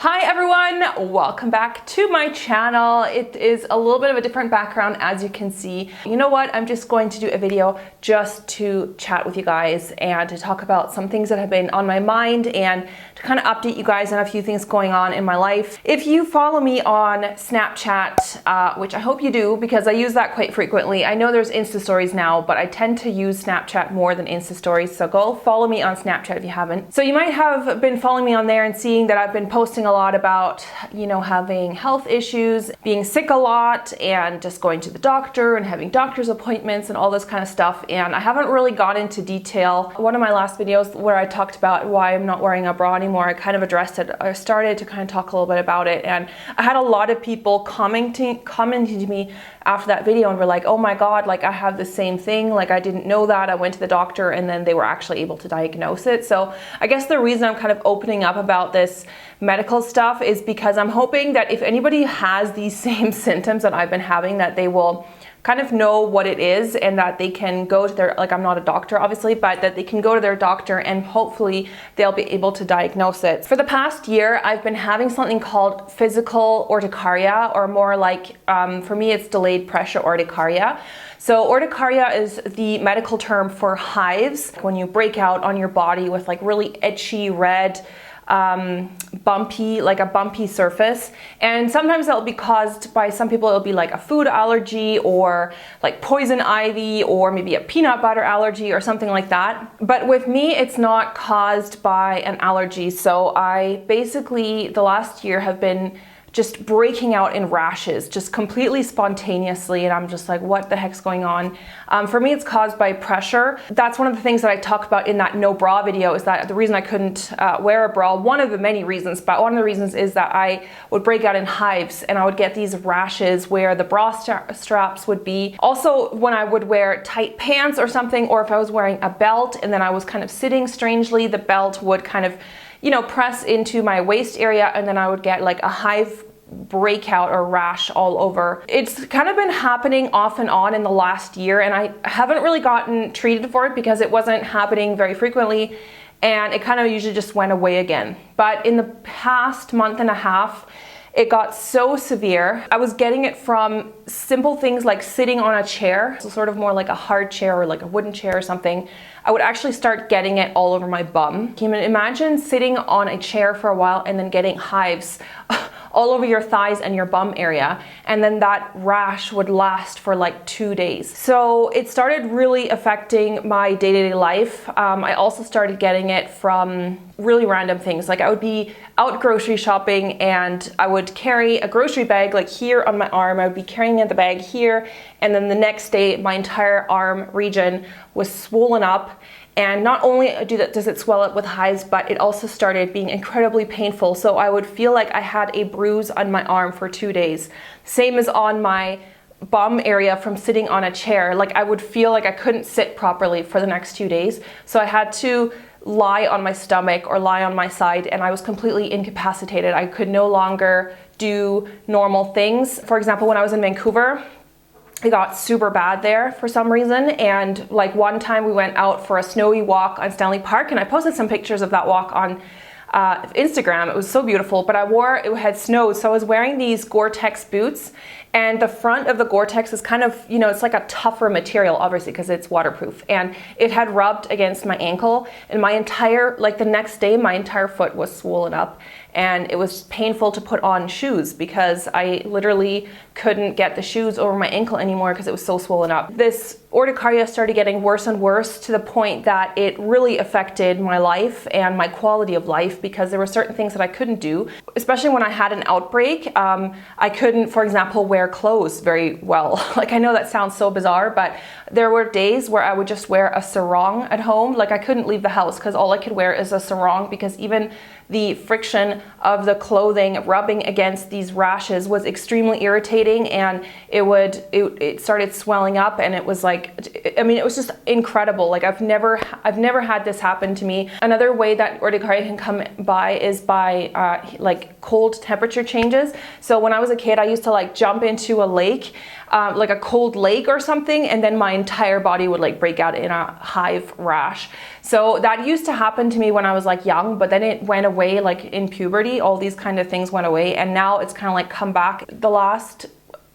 Hi everyone, welcome back to my channel. It is a little bit of a different background, as you can see. You know what, I'm just going to do a video just to chat with you guys and to talk about some things that have been on my mind and to kind of update you guys on a few things going on in my life. If you follow me on Snapchat, which I hope you do because I use that quite frequently. I know there's Insta stories now, but I tend to use Snapchat more than Insta stories, so go follow me on Snapchat if you haven't. So you might have been following me on there and seeing that I've been posting a lot about, you know, having health issues, being sick a lot, and just going to the doctor and having doctor's appointments and all this kind of stuff. And I haven't really gone into detail. One of my last videos where I talked about why I'm not wearing a bra anymore, I kind of addressed it. I started to kind of talk a little bit about it, and I had a lot of people commenting to me after that video and were like, oh my god, like I have the same thing, like I didn't know that. I went to the doctor and then they were actually able to diagnose it. So I guess the reason I'm kind of opening up about this medical stuff is because I'm hoping that if anybody has these same symptoms that I've been having, that they will kind of know what it is and that they can go to their, like I'm not a doctor obviously, but that they can go to their doctor and hopefully they'll be able to diagnose it. For the past year, I've been having something called physical urticaria, or more like, for me it's delayed pressure urticaria. So urticaria is the medical term for hives, when you break out on your body with like really itchy red, bumpy, like a bumpy surface. And sometimes that'll be caused by, some people it'll be like a food allergy or like poison ivy or maybe a peanut butter allergy or something like that. But with me, it's not caused by an allergy. So I basically, the last year have been just breaking out in rashes, just completely spontaneously, and I'm just like, what the heck's going on? For me, it's caused by pressure. That's one of the things that I talked about in that no bra video, is that the reason I couldn't wear a bra, one of the many reasons, but one of the reasons is that I would break out in hives and I would get these rashes where the bra straps would be. Also, when I would wear tight pants or something, or if I was wearing a belt and then I was kind of sitting strangely, the belt would kind of, you know, press into my waist area, and then I would get like a hive breakout or rash all over. It's kind of been happening off and on in the last year, and I haven't really gotten treated for it because it wasn't happening very frequently, and it kind of usually just went away again. But in the past month and a half, it got so severe. I was getting it from simple things like sitting on a chair, so sort of more like a hard chair or like a wooden chair or something. I would actually start getting it all over my bum. Can you imagine sitting on a chair for a while and then getting hives all over your thighs and your bum area, and then that rash would last for like 2 days. So it started really affecting my day-to-day life. I also started getting it from really random things. Like I would be out grocery shopping and I would carry a grocery bag like here on my arm. I would be carrying the bag here, and then the next day my entire arm region was swollen up. And not only does it swell up with hives, but it also started being incredibly painful. So I would feel like I had a bruise on my arm for 2 days. Same as on my bum area from sitting on a chair. Like I would feel like I couldn't sit properly for the next 2 days. So I had to lie on my stomach or lie on my side, and I was completely incapacitated. I could no longer do normal things. For example, when I was in Vancouver, it got super bad there for some reason, and like one time we went out for a snowy walk on Stanley Park, and I posted some pictures of that walk on Instagram. It was so beautiful, but it had snowed, so I was wearing these Gore-Tex boots, and the front of the Gore-Tex is kind of, you know, it's like a tougher material obviously because it's waterproof, and it had rubbed against my ankle, and my entire, like the next day, my entire foot was swollen up, and it was painful to put on shoes because I literally couldn't get the shoes over my ankle anymore because it was so swollen up. This urticaria started getting worse and worse to the point that it really affected my life and my quality of life, because there were certain things that I couldn't do, especially when I had an outbreak. I couldn't, for example, wear clothes very well. Like I know that sounds so bizarre, but there were days where I would just wear a sarong at home. Like I couldn't leave the house because all I could wear is a sarong, because even the friction of the clothing rubbing against these rashes was extremely irritating, and it started swelling up, and it was like like, I mean, it was just incredible. Like I've never had this happen to me. Another way that urticaria can come by is by like cold temperature changes. So when I was a kid, I used to like jump into a lake, like a cold lake or something, and then my entire body would like break out in a hive rash. So that used to happen to me when I was like young, but then it went away like in puberty. All these kind of things went away, and now it's kind of like come back. The last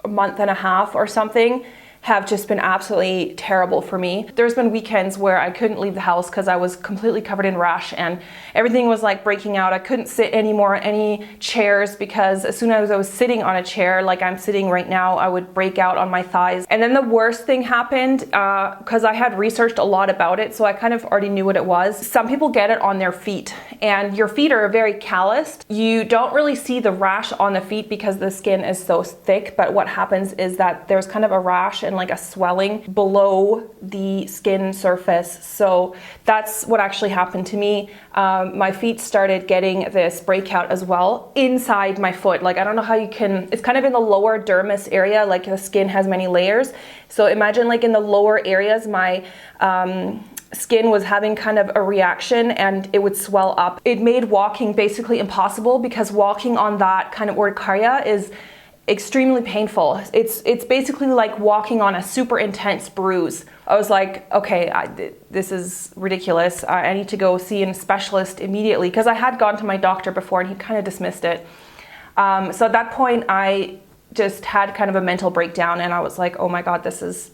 month and a half or something have just been absolutely terrible for me. There's been weekends where I couldn't leave the house because I was completely covered in rash and everything was like breaking out. I couldn't sit anymore in any chairs because as soon as I was sitting on a chair like I'm sitting right now, I would break out on my thighs. And then the worst thing happened because I had researched a lot about it, so I kind of already knew what it was. Some people get it on their feet, and your feet are very calloused. You don't really see the rash on the feet because the skin is so thick, but what happens is that there's kind of a rash and like a swelling below the skin surface. So that's what actually happened to me. My feet started getting this breakout as well inside my foot. Like I don't know how you can, it's kind of in the lower dermis area, like the skin has many layers. So imagine like in the lower areas, my skin was having kind of a reaction and it would swell up. It made walking basically impossible because walking on that kind of urticaria is extremely painful. It's basically like walking on a super intense bruise. I was like, okay, this is ridiculous. I need to go see a specialist immediately because I had gone to my doctor before and he kind of dismissed it. So at that point, I just had kind of a mental breakdown and I was like, oh my God, this is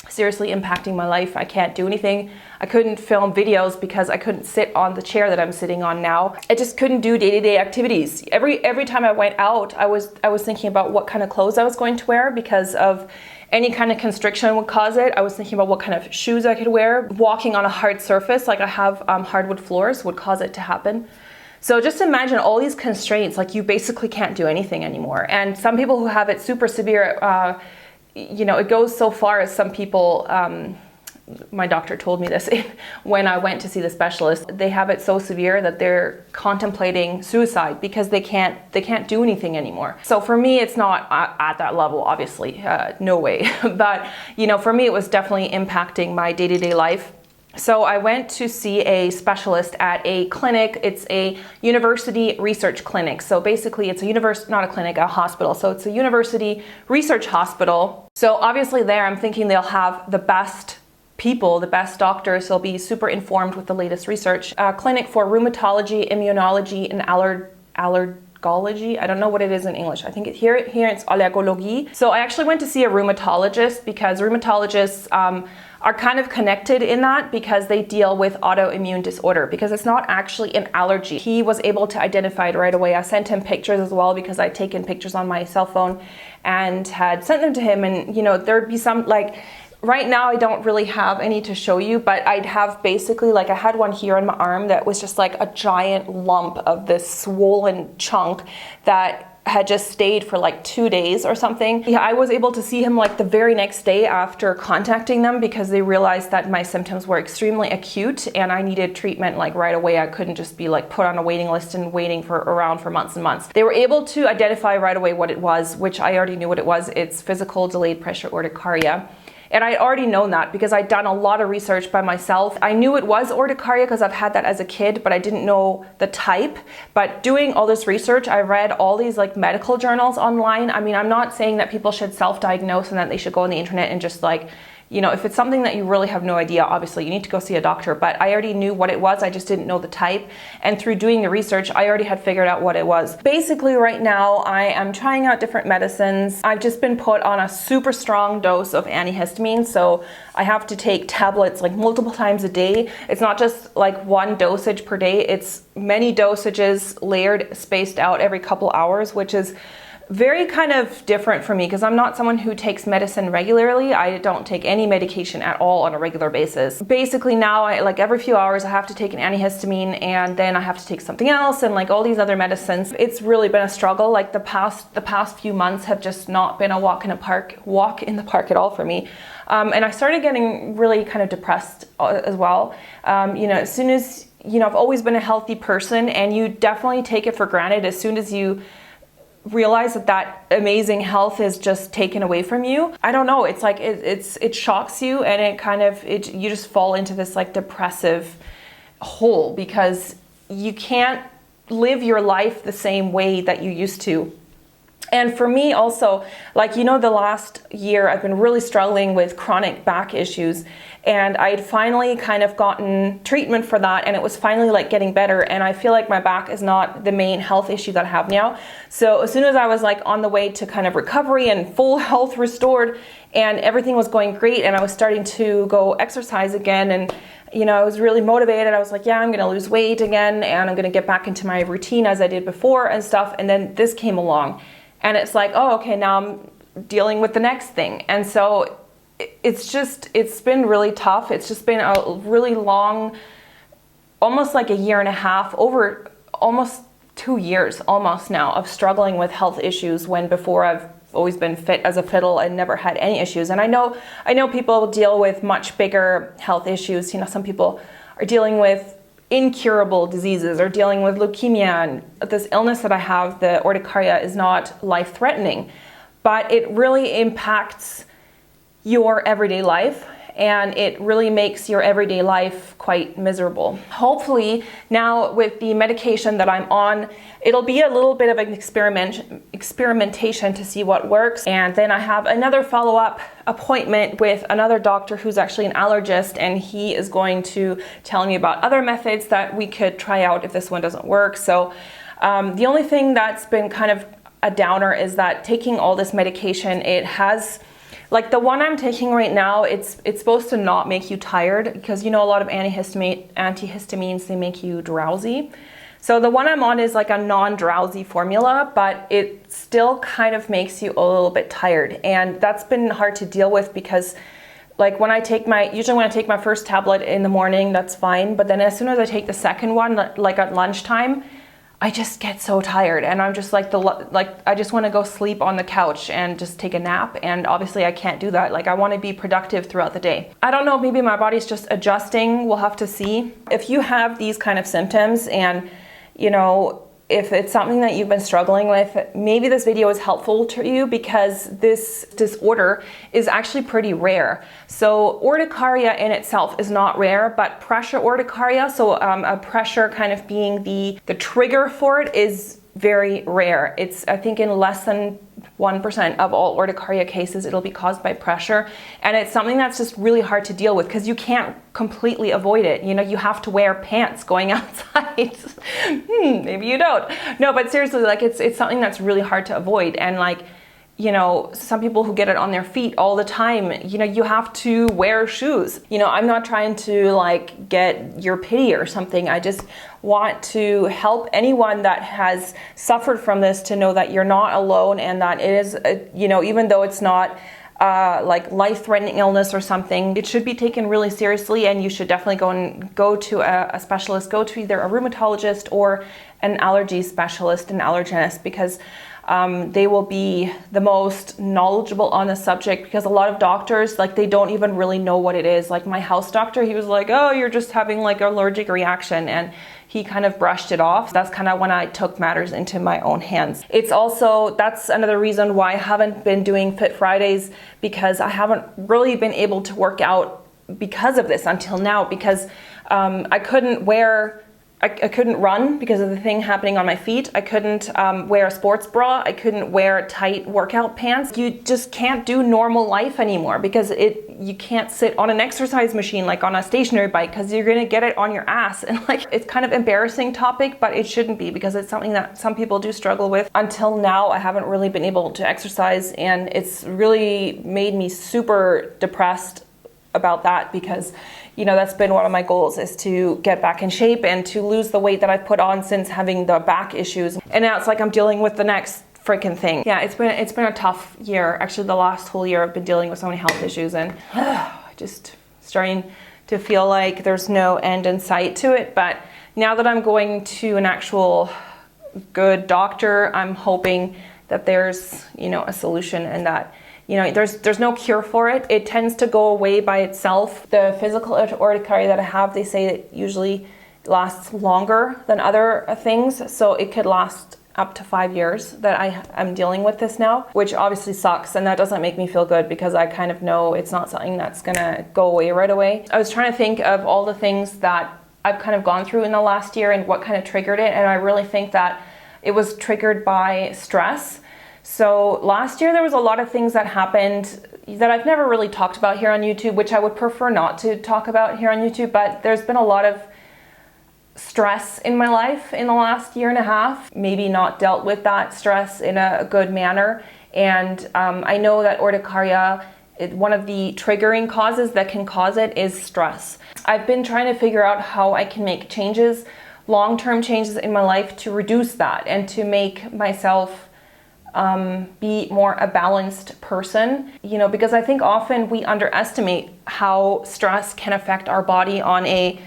seriously impacting my life. I can't do anything. I couldn't film videos because I couldn't sit on the chair that I'm sitting on now. I just couldn't do day-to-day activities. Every time I went out, I was thinking about what kind of clothes I was going to wear because of any kind of constriction would cause it. I was thinking about what kind of shoes I could wear. Walking on a hard surface, like I have hardwood floors, would cause it to happen. So just imagine all these constraints, like you basically can't do anything anymore. And some people who have it super severe, you know, it goes so far as some people, my doctor told me this when I went to see the specialist, they have it so severe that they're contemplating suicide because they can't do anything anymore. So for me, it's not at that level, obviously, no way. But, you know, for me, it was definitely impacting my day-to-day life. So I went to see a specialist at a clinic. It's a university research clinic. So basically it's not a clinic, a hospital. So it's a university research hospital. So obviously there I'm thinking they'll have the best people, the best doctors. They'll be super informed with the latest research. A clinic for rheumatology, immunology, and allergology. I don't know what it is in English. I think here it's allergology. So I actually went to see a rheumatologist because rheumatologists are kind of connected in that because they deal with autoimmune disorder because it's not actually an allergy. He was able to identify it right away. I sent him pictures as well because I'd taken pictures on my cell phone and had sent them to him, and you know, there'd be some like, right now I don't really have any to show you, but I'd have basically like I had one here on my arm that was just like a giant lump of this swollen chunk that had just stayed for like 2 days or something. Yeah, I was able to see him like the very next day after contacting them because they realized that my symptoms were extremely acute and I needed treatment like right away. I couldn't just be like put on a waiting list and waiting around for months and months. They were able to identify right away what it was, which I already knew what it was. It's physical delayed pressure urticaria. And I'd already known that because I'd done a lot of research by myself. I knew it was urticaria because I've had that as a kid, but I didn't know the type. But doing all this research, I read all these like medical journals online. I mean, I'm not saying that people should self-diagnose and that they should go on the internet and just like, you know, if it's something that you really have no idea, obviously you need to go see a doctor, but I already knew what it was. I just didn't know the type. And through doing the research, I already had figured out what it was. Basically right now, I am trying out different medicines. I've just been put on a super strong dose of antihistamine. So I have to take tablets like multiple times a day. It's not just like one dosage per day. It's many dosages layered, spaced out every couple hours, which is very kind of different for me because I'm not someone who takes medicine regularly. I don't take any medication at all on a regular basis. Basically now, like every few hours I have to take an antihistamine and then I have to take something else and like all these other medicines. It's really been a struggle. Like the past few months have just not been a walk in the park at all for me. And I started getting really kind of depressed as well. You know, as soon as, you know, I've always been a healthy person and you definitely take it for granted as soon as you realize that that amazing health is just taken away from you. I don't know, it's like it shocks you, and you just fall into this like depressive hole because you can't live your life the same way that you used to. And for me also, like, you know, the last year I've been really struggling with chronic back issues, and I'd finally kind of gotten treatment for that, and it was finally like getting better, and I feel like my back is not the main health issue that I have now. So as soon as I was like on the way to kind of recovery and full health restored and everything was going great, and I was starting to go exercise again, and you know, I was really motivated. I was like, yeah, I'm gonna lose weight again, and I'm gonna get back into my routine as I did before and stuff. And then this came along, and it's like, oh, okay, now I'm dealing with the next thing. And so it's been really tough. It's just been a really long, almost like a year and a half, over almost 2 years almost now of struggling with health issues, when before I've always been fit as a fiddle and never had any issues. And I know people deal with much bigger health issues. You know, some people are dealing with incurable diseases or dealing with leukemia, and this illness that I have, the urticaria, is not life-threatening, but it really impacts your everyday life, and it really makes your everyday life quite miserable. Hopefully now with the medication that I'm on, it'll be a little bit of an experimentation to see what works. And then I have another follow-up appointment with another doctor who's actually an allergist, and he is going to tell me about other methods that we could try out if this one doesn't work. So the only thing that's been kind of a downer is that taking all this medication, it has, like the one I'm taking right now, it's supposed to not make you tired, because you know a lot of antihistamines, they make you drowsy. So the one I'm on is like a non-drowsy formula, but it still kind of makes you a little bit tired. And that's been hard to deal with, because like usually when I take my first tablet in the morning, that's fine. But then as soon as I take the second one, like at lunchtime, I just get so tired, and I'm just like I just want to go sleep on the couch and just take a nap, and obviously I can't do that. Like, I want to be productive throughout the day. I don't know, maybe my body's just adjusting. We'll have to see. If you have these kind of symptoms, and you know, if it's something that you've been struggling with, maybe this video is helpful to you, because this disorder is actually pretty rare. So urticaria in itself is not rare, but pressure urticaria, so a pressure kind of being the trigger for it, is very rare. It's, I think, in less than 1% of all urticaria cases, it'll be caused by pressure. And it's something that's just really hard to deal with, because you can't completely avoid it. You know, you have to wear pants going outside. Maybe you don't. No, but seriously, like it's something that's really hard to avoid. And like, you know, some people who get it on their feet all the time, you know, you have to wear shoes. You know, I'm not trying to like get your pity or something. I just want to help anyone that has suffered from this to know that you're not alone, and that it is, you know, even though it's not like life-threatening illness or something, it should be taken really seriously, and you should definitely go to a specialist, go to either a rheumatologist or an allergy specialist, an allergist, because they will be the most knowledgeable on the subject, because a lot of doctors, like, they don't even really know what it is. Like my house doctor, he was like, oh, you're just having like an allergic reaction, and he kind of brushed it off. That's kind of when I took matters into my own hands. It's also, that's another reason why I haven't been doing Fit Fridays, because I haven't really been able to work out because of this until now, because I couldn't run because of the thing happening on my feet. I couldn't wear a sports bra. I couldn't wear tight workout pants. You just can't do normal life anymore, because you can't sit on an exercise machine like on a stationary bike, because you're gonna get it on your ass. And like, it's kind of embarrassing topic, but it shouldn't be, because it's something that some people do struggle with. Until now, I haven't really been able to exercise, and it's really made me super depressed about that, because you know, that's been one of my goals, is to get back in shape and to lose the weight that I've put on since having the back issues. And now it's like I'm dealing with the next freaking thing. Yeah, it's been a tough year. Actually, the last whole year I've been dealing with so many health issues, and just starting to feel like there's no end in sight to it. But now that I'm going to an actual good doctor, I'm hoping that there's, you know, a solution, and that, you know, there's no cure for it. It tends to go away by itself. The physical urticaria that I have, they say it usually lasts longer than other things. So it could last up to 5 years that I'm dealing with this now, which obviously sucks, and that doesn't make me feel good because I kind of know it's not something that's gonna go away right away. I was trying to think of all the things that I've kind of gone through in the last year and what kind of triggered it, and I really think that it was triggered by stress. So last year there was a lot of things that happened that I've never really talked about here on YouTube, which I would prefer not to talk about here on YouTube, but there's been a lot of stress in my life in the last year and a half, maybe not dealt with that stress in a good manner. And I know that urticaria, one of the triggering causes that can cause it is stress. I've been trying to figure out how I can make changes, long-term changes in my life to reduce that and to make myself be more a balanced person, you know, because I think often we underestimate how stress can affect our body on a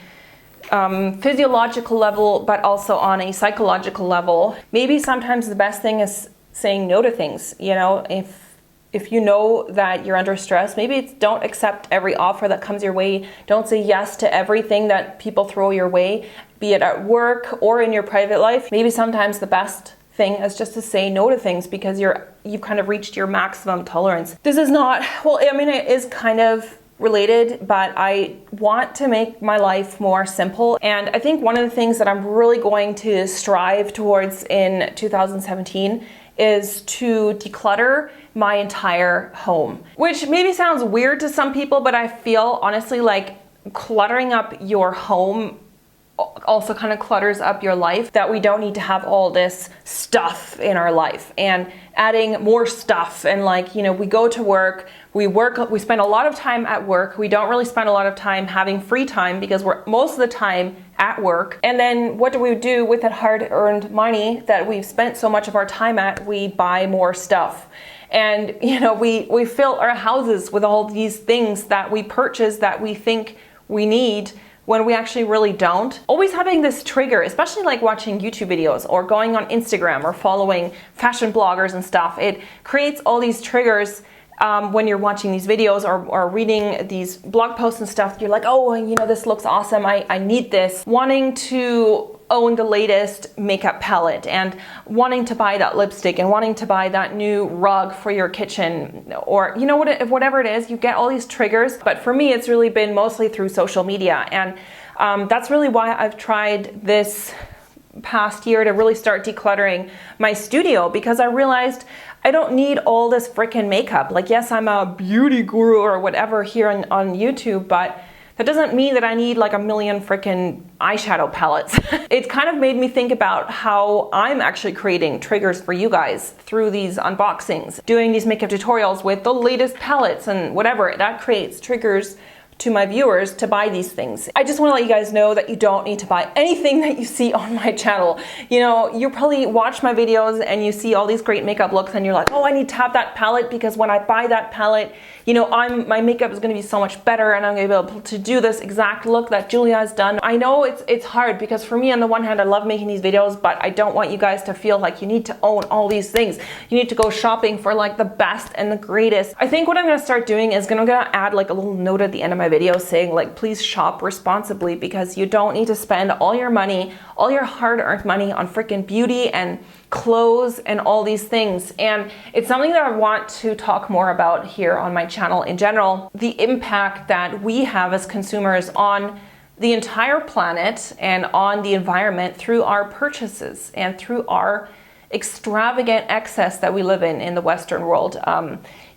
physiological level, but also on a psychological level. Maybe sometimes the best thing is saying no to things. You know, if you know that you're under stress, maybe don't accept every offer that comes your way. Don't say yes to everything that people throw your way, be it at work or in your private life. Maybe sometimes the best thing is just to say no to things because you've kind of reached your maximum tolerance. This is not, well, I mean, it is kind of related, but I want to make my life more simple. And I think one of the things that I'm really going to strive towards in 2017 is to declutter my entire home, which maybe sounds weird to some people, but I feel honestly like cluttering up your home also kind of clutters up your life, that we don't need to have all this stuff in our life and adding more stuff. And like, you know, we go to work, we spend a lot of time at work. We don't really spend a lot of time having free time because we're most of the time at work. And then what do we do with that hard-earned money that we've spent so much of our time at? We buy more stuff. And, you know, we fill our houses with all these things that we purchase that we think we need when we actually really don't. Always having this trigger, especially like watching YouTube videos or going on Instagram or following fashion bloggers and stuff. It creates all these triggers when you're watching these videos or reading these blog posts and stuff. You're like, oh, you know, this looks awesome. I need this. Wanting to own the latest makeup palette and wanting to buy that lipstick and wanting to buy that new rug for your kitchen, or you know whatever it is, you get all these triggers. But for me, it's really been mostly through social media, and that's really why I've tried this past year to really start decluttering my studio, because I realized I don't need all this freaking makeup. Like, yes, I'm a beauty guru or whatever here on YouTube, but that doesn't mean that I need like a million freaking eyeshadow palettes. It kind of made me think about how I'm actually creating triggers for you guys through these unboxings, doing these makeup tutorials with the latest palettes and whatever. That creates triggers to my viewers to buy these things. I just want to let you guys know that you don't need to buy anything that you see on my channel. You know, you probably watch my videos and you see all these great makeup looks and you're like, oh, I need to have that palette because when I buy that palette, you know, my makeup is going to be so much better and I'm going to be able to do this exact look that Julia has done. I know it's hard because for me, on the one hand, I love making these videos, but I don't want you guys to feel like you need to own all these things. You need to go shopping for like the best and the greatest. I think what I'm going to start doing is I'm going to add like a little note at the end of my video saying like, please shop responsibly, because you don't need to spend all your money, all your hard-earned money on freaking beauty and clothes and all these things. And it's something that I want to talk more about here on my channel in general, the impact that we have as consumers on the entire planet and on the environment through our purchases and through our extravagant excess that we live in the Western world.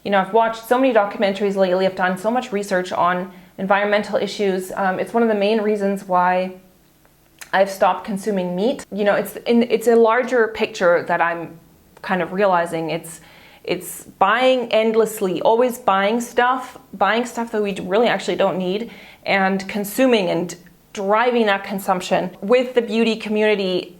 You know, I've watched so many documentaries lately. I've done so much research on environmental issues. It's one of the main reasons why I've stopped consuming meat. You know, it's a larger picture that I'm kind of realizing. It's buying endlessly, always buying stuff that we really actually don't need, and consuming and driving that consumption. With the beauty community,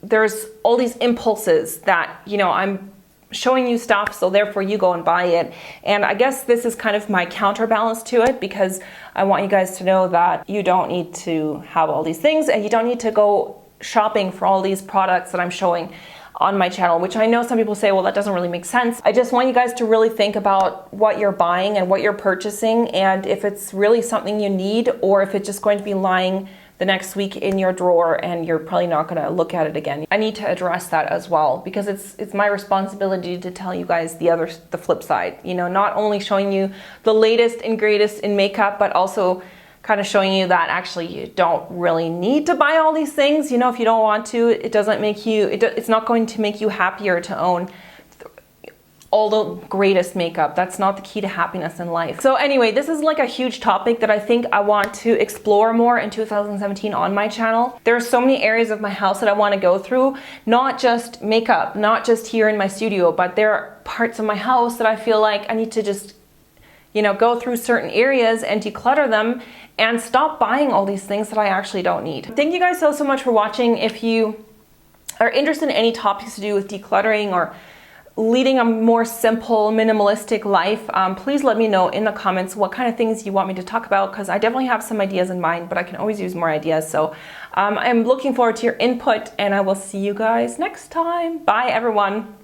there's all these impulses that, you know, I'm showing you stuff, so therefore you go and buy it. And I guess this is kind of my counterbalance to it, because I want you guys to know that you don't need to have all these things and you don't need to go shopping for all these products that I'm showing on my channel, which I know some people say, well, that doesn't really make sense. I just want you guys to really think about what you're buying and what you're purchasing, and if it's really something you need or if it's just going to be lying the next week in your drawer and you're probably not going to look at it again. I need to address that as well, because it's my responsibility to tell you guys the flip side, you know, not only showing you the latest and greatest in makeup, but also kind of showing you that actually you don't really need to buy all these things. You know, if you don't want to, it doesn't make you, it's not going to make you happier to own all the greatest makeup. That's not the key to happiness in life. So anyway, this is like a huge topic that I think I want to explore more in 2017 on my channel. There are so many areas of my house that I want to go through, not just makeup, not just here in my studio, but there are parts of my house that I feel like I need to just, you know, go through certain areas and declutter them and stop buying all these things that I actually don't need. Thank you guys so much for watching. If you are interested in any topics to do with decluttering or leading a more simple, minimalistic life, please let me know in the comments what kind of things you want me to talk about, because I definitely have some ideas in mind, but I can always use more ideas. So I'm looking forward to your input, and I will see you guys next time. Bye, everyone.